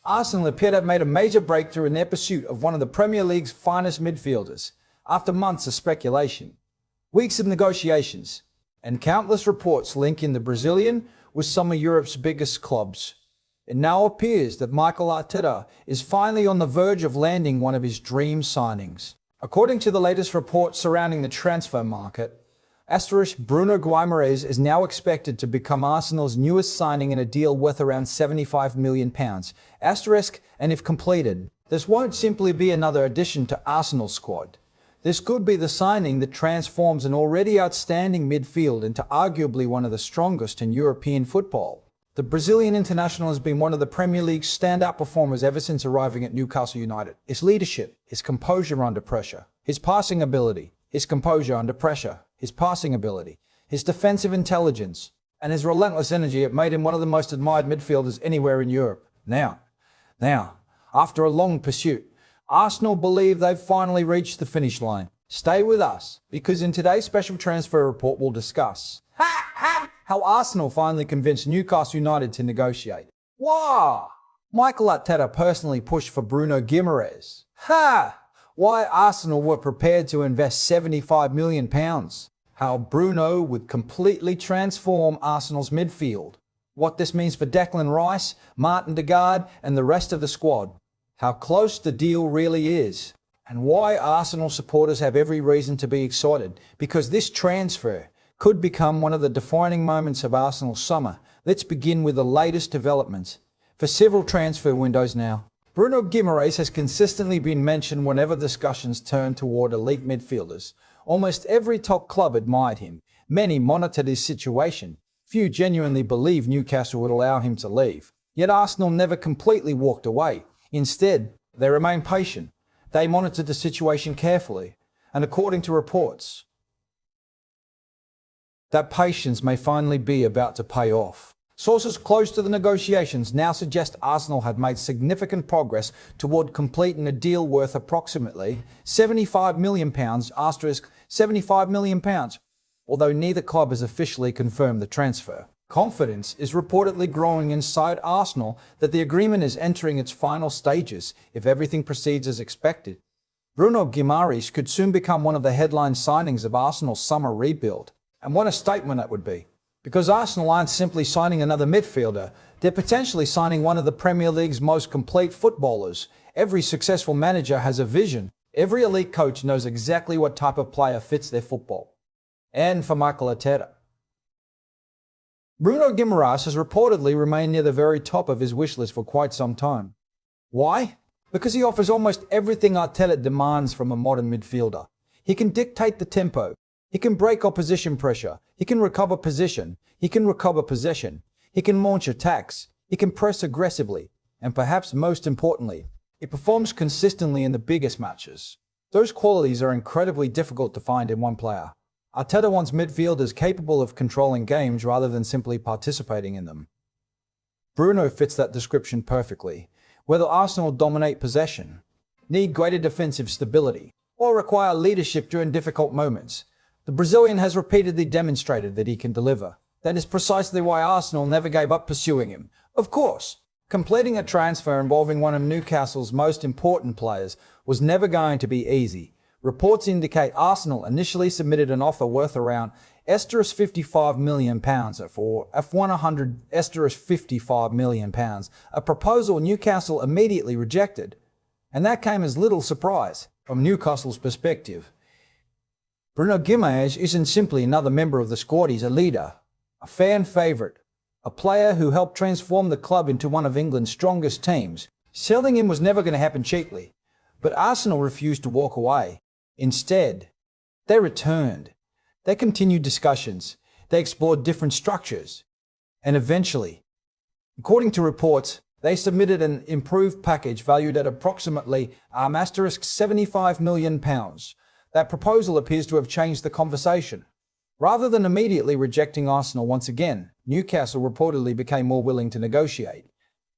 Arsenal appear to have made a major breakthrough in their pursuit of one of the Premier League's finest midfielders, after months of speculation, weeks of negotiations, and countless reports linking the Brazilian with some of Europe's biggest clubs. It now appears that Mikel Arteta is finally on the verge of landing one of his dream signings. According to the latest reports surrounding the transfer market, Bruno Guimaraes is now expected to become Arsenal's newest signing in a deal worth around £75 million. And if completed, this won't simply be another addition to Arsenal's squad. This could be the signing that transforms an already outstanding midfield into arguably one of the strongest in European football. The Brazilian international has been one of the Premier League's standout performers ever since arriving at Newcastle United. His leadership, his composure under pressure, his passing ability, his composure under pressure, his passing ability, his defensive intelligence, and his relentless energy have made him one of the most admired midfielders anywhere in Europe. Now, after a long pursuit, Arsenal believe they've finally reached the finish line. Stay with us, because in today's special transfer report we'll discuss how Arsenal finally convinced Newcastle United to negotiate. Wow! Mikel Arteta personally pushed for Bruno Guimaraes. Why Arsenal were prepared to invest £75 million. How Bruno would completely transform Arsenal's midfield. What this means for Declan Rice, Martin Odegaard, and the rest of the squad. How close the deal really is. And why Arsenal supporters have every reason to be excited, because this transfer could become one of the defining moments of Arsenal's summer. Let's begin with the latest developments. For several transfer windows now, Bruno Guimaraes has consistently been mentioned whenever discussions turn toward elite midfielders. Almost every top club admired him. Many monitored his situation. Few genuinely believed Newcastle would allow him to leave. Yet Arsenal never completely walked away. Instead, they remained patient. They monitored the situation carefully. And according to reports, that patience may finally be about to pay off. Sources close to the negotiations now suggest Arsenal had made significant progress toward completing a deal worth approximately £75 million, £75 million, although neither club has officially confirmed the transfer. Confidence is reportedly growing inside Arsenal that the agreement is entering its final stages if everything proceeds as expected. Bruno Guimaraes could soon become one of the headline signings of Arsenal's summer rebuild. And what a statement that would be. Because Arsenal aren't simply signing another midfielder, they're potentially signing one of the Premier League's most complete footballers. Every successful manager has a vision. Every elite coach knows exactly what type of player fits their football. And for Mikel Arteta, Bruno Guimaraes has reportedly remained near the very top of his wish list for quite some time. Why? Because he offers almost everything Arteta demands from a modern midfielder. He can dictate the tempo. He can break opposition pressure. He can recover position. He can recover possession. He can launch attacks. He can press aggressively. And perhaps most importantly, he performs consistently in the biggest matches. Those qualities are incredibly difficult to find in one player. Arteta wants midfielders capable of controlling games rather than simply participating in them. Bruno fits that description perfectly. Whether Arsenal dominate possession, need greater defensive stability, or require leadership during difficult moments, the Brazilian has repeatedly demonstrated that he can deliver. That is precisely why Arsenal never gave up pursuing him. Of course, completing a transfer involving one of Newcastle's most important players was never going to be easy. Reports indicate Arsenal initially submitted an offer worth around £55 million for £100 million, a proposal Newcastle immediately rejected. And that came as little surprise from Newcastle's perspective. Bruno Guimaraes isn't simply another member of the squad, he's a leader, a fan favourite, a player who helped transform the club into one of England's strongest teams. Selling him was never going to happen cheaply, but Arsenal refused to walk away. Instead, they returned. They continued discussions, they explored different structures, and eventually, according to reports, they submitted an improved package valued at approximately £75 million. That proposal appears to have changed the conversation. Rather than immediately rejecting Arsenal once again, Newcastle reportedly became more willing to negotiate.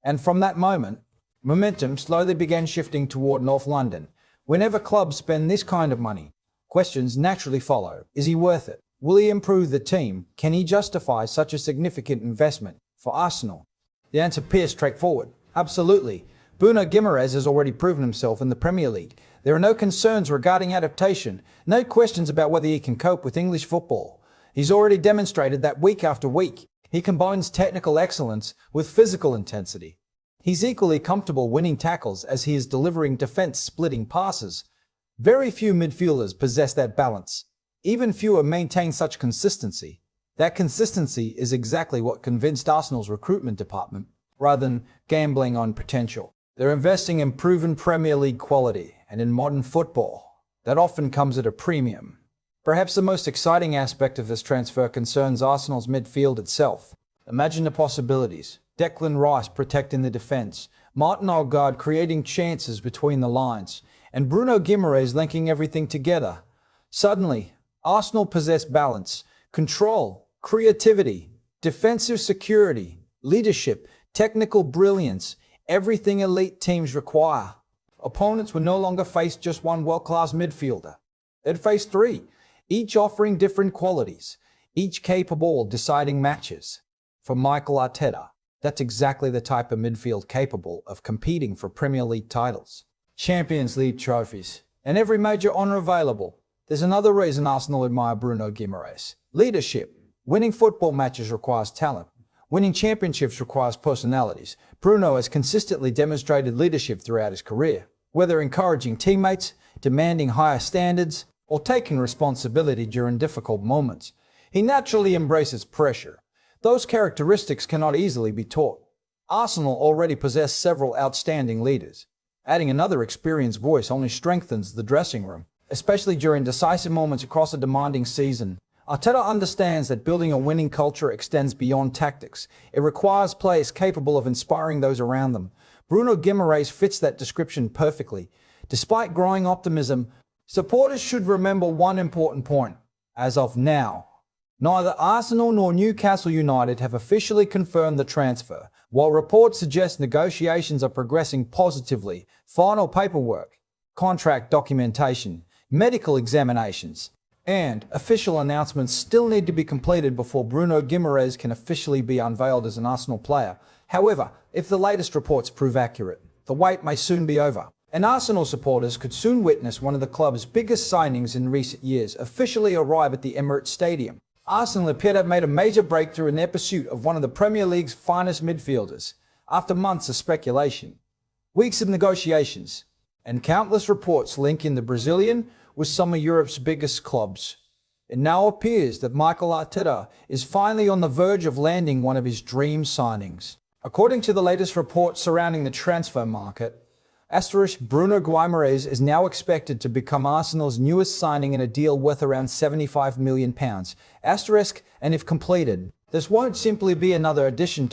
And from that moment, momentum slowly began shifting toward North London. Whenever clubs spend this kind of money, questions naturally follow. Is he worth it? Will he improve the team? Can he justify such a significant investment? For Arsenal, the answer appears straightforward. Absolutely. Bruno Guimaraes has already proven himself in the Premier League. There are no concerns regarding adaptation, no questions about whether he can cope with English football. He's already demonstrated that week after week. He combines technical excellence with physical intensity. He's equally comfortable winning tackles as he is delivering defense-splitting passes. Very few midfielders possess that balance. Even fewer maintain such consistency. That consistency is exactly what convinced Arsenal's recruitment department, rather than gambling on potential. They're investing in proven Premier League quality and in modern football. That often comes at a premium. Perhaps the most exciting aspect of this transfer concerns Arsenal's midfield itself. Imagine the possibilities. Declan Rice protecting the defence, Martin Odegaard creating chances between the lines, and Bruno Guimaraes linking everything together. Suddenly, Arsenal possess balance, control, creativity, defensive security, leadership, technical brilliance, everything elite teams require. Opponents would no longer face just one world-class midfielder. They'd face three, each offering different qualities, each capable of deciding matches. For Mikel Arteta, that's exactly the type of midfield capable of competing for Premier League titles, Champions League trophies, and every major honour available. There's another reason Arsenal admire Bruno Guimaraes. Leadership. Winning football matches requires talent. Winning championships requires personalities. Bruno has consistently demonstrated leadership throughout his career, whether encouraging teammates, demanding higher standards, or taking responsibility during difficult moments. He naturally embraces pressure. Those characteristics cannot easily be taught. Arsenal already possess several outstanding leaders. Adding another experienced voice only strengthens the dressing room, especially during decisive moments across a demanding season. Arteta understands that building a winning culture extends beyond tactics. It requires players capable of inspiring those around them. Bruno Guimaraes fits that description perfectly. Despite growing optimism, supporters should remember one important point. As of now, neither Arsenal nor Newcastle United have officially confirmed the transfer. While reports suggest negotiations are progressing positively, final paperwork, contract documentation, medical examinations, and official announcements still need to be completed before Bruno Guimaraes can officially be unveiled as an Arsenal player. However, if the latest reports prove accurate, the wait may soon be over, and Arsenal supporters could soon witness one of the club's biggest signings in recent years officially arrive at the Emirates Stadium. Arsenal appear to have made a major breakthrough in their pursuit of one of the Premier League's finest midfielders, after months of speculation, weeks of negotiations, and countless reports linking the Brazilian with some of Europe's biggest clubs. It now appears that Mikel Arteta is finally on the verge of landing one of his dream signings. According to the latest reports surrounding the transfer market, Bruno Guimaraes is now expected to become Arsenal's newest signing in a deal worth around £75 million. And if completed, this won't simply be another addition